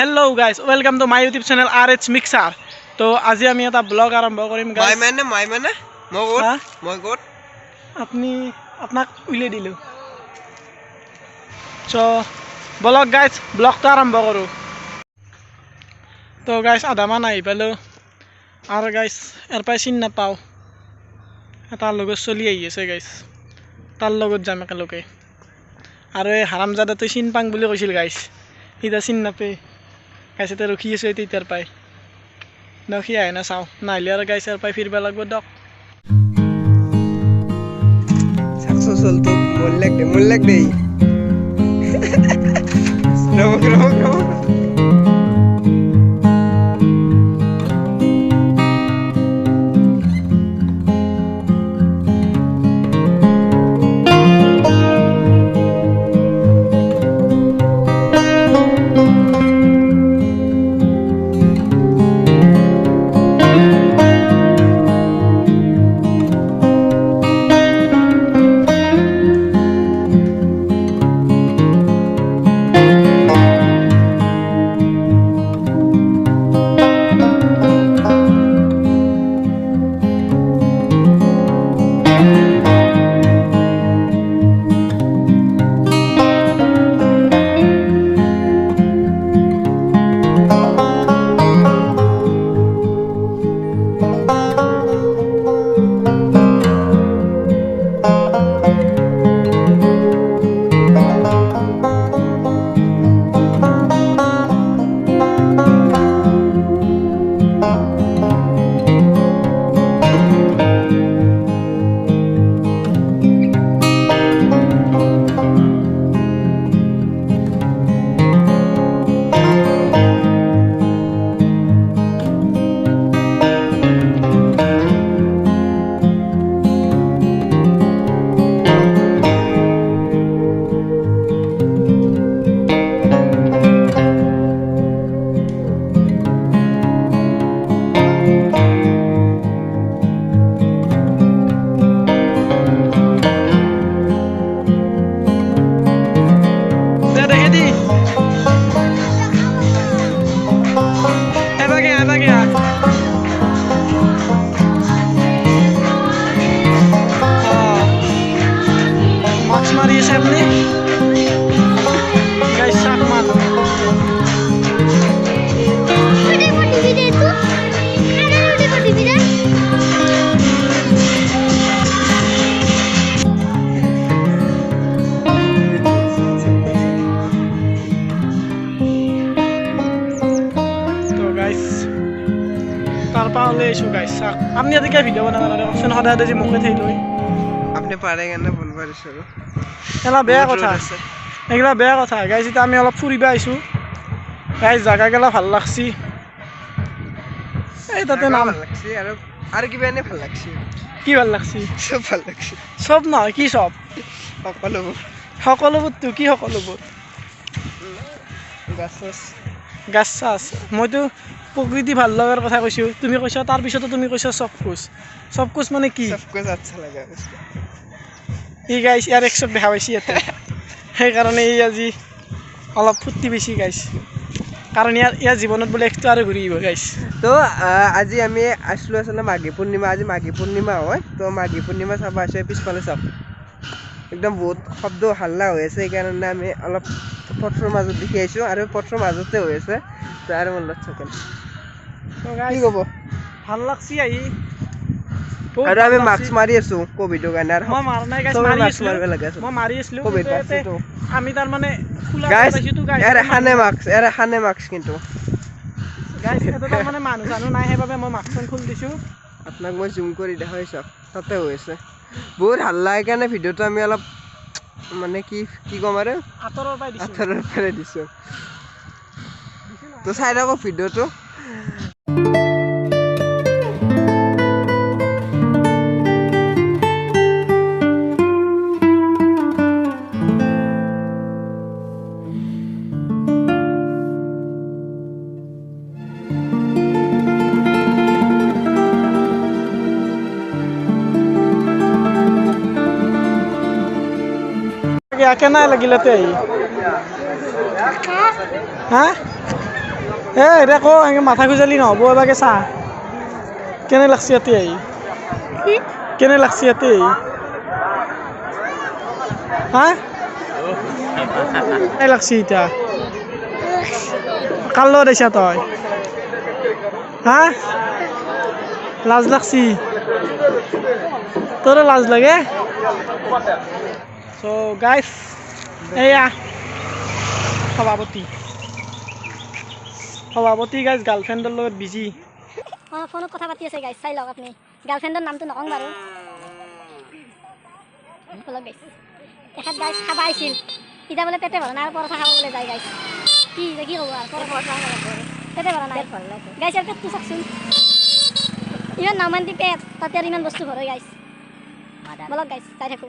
Hello guys, welcome to my YouTube channel RH Mixer. तो आज আমি এটা ব্লগ আৰম্ভ কৰিম guys. মই গট আপনি আপোনাক উইলে দিলো. So ব্লগ guys, ব্লগটো আৰম্ভ কৰো. তো guys আধা মান আহি পালো. আৰু guys এৰ পাই চিন নাপাও. এটা লগত চলি আহি আছে guys. তাৰ লগত যাম একেলগে. আৰু এই হাৰামজাদাটো চিন পাং বুলি কৈছিল guys. ইটা চিন নাপে. গাইছে তো ৰখি আছে তেতিয়াৰ পাই নখি আহে না চাও নাইলে আৰু গাইছৰ পাই ফিৰবা লাগব দক সাকসেসফুল তো মোল্লেক দেই রব আপনি আজি কে ভিডিও বনাব না অপশন হদা দে মুখে থাই লই আপনি পারে কেন ফোন করিছো এলা বেয়া কথা আছে এগুলা বেয়া কথা গাইস এটা আমি অলপ ফুরিবা আইছো গাইস জায়গা গেলা ভাল লাগছি এই তাতে নাম লাগছি আর কি বেনে ভাল লাগছি কি ভাল লাগছি সব ভাল লাগছি সব না কি সব সকলোবোৰ তো কি সকলোবোৰ গাছাস মইতো প্রকৃতি ভাল লাগার কথা কইছো তুমি কইছো তার পিছতো তুমি কইছো সব কুছ মানে কি সব কুছ আচ্ছা লাগা এই গাইস ইয়ার 100 দেখা পাইছি এতে সেই কারণে এই আজি অলপ ফুটি বেশি গাইস কারণ ইয়ার জীবনত বলে একটু আর ঘুরিব গাইস তো আজি আমি আসলো আসলে মাঘী পূর্ণিমা আজি মাঘী পূর্ণিমা হয় তো মাঘী পূর্ণিমা চাব আসে পিছফালে চাপ একদম বহুত শব্দ হাল্লা হৈ আছে এই কারণে আমি অলপ পথৰ মাজত দেখি আইছো আৰু পথৰ মাজতে হৈ আছে তো আৰু মন লাগছে কেন তো গাইস কি কব ভাল লাগছি আই আৰু আমি মাস্ক মাৰি আছো কোভিডৰ কাৰণে আৰু মই মাৰ নাই গাইস মাৰি আছিলো কোভিড আছে তো আমি তাৰ মানে ফুলা পাইছো তো গাইস এৰে হানে মাস্ক কিন্তু গাইস এটা তার মানে মানুহ জানো নাই হেবাবে মই মাস্কখন খুলি দিছো আপোনাক মই জুম কৰি দেখাইছো তাতে হৈ আছে বহুত হাল্লা কাৰণে ভিডিওটো আমি অলপ মানে কি কম আৰু আতৰৰ পাই দিছো তো চাই ৰাখো ভিডিওটো क्या कहना लगी लेते ही हाँ এতিয়া কো এনেকৈ মাথা খুজালি নহ'ব এবাৰকে চা কেনে লাগছি ইয়াতে আহি কেনে লাগছি ইয়াতে আহি হা কেনে লাগছি এতিয়া কাৰ লগত আহিছা তই হা লাজ লাগছি তোৰো লাজ লাগে চ' গাইছ এয়া সভাপতি গাইছ গাৰ্লফ্ৰেণ্ডৰ লগত বিজি ফোনত কথা পাতি আছে গাইছ চাই লওক আপুনি গাৰ্লফ্ৰেণ্ডৰ নামটো নকওঁ বাৰু বলক গাইছ তেখেত গাইছ খাব আহিছিল এতিয়া বোলে পেটে ভৰা নাই আৰু পৰঠা খাব বোলে যায় গাইছ কি ক'ব আৰু পেটে ভৰা নাই গাইছ আৰু পেটটো চাকচোন ইমান নামান্তি পেট তাতে আৰু ইমান বস্তু ভৰে গাইছ বলক গাইছ চাই থাকোঁ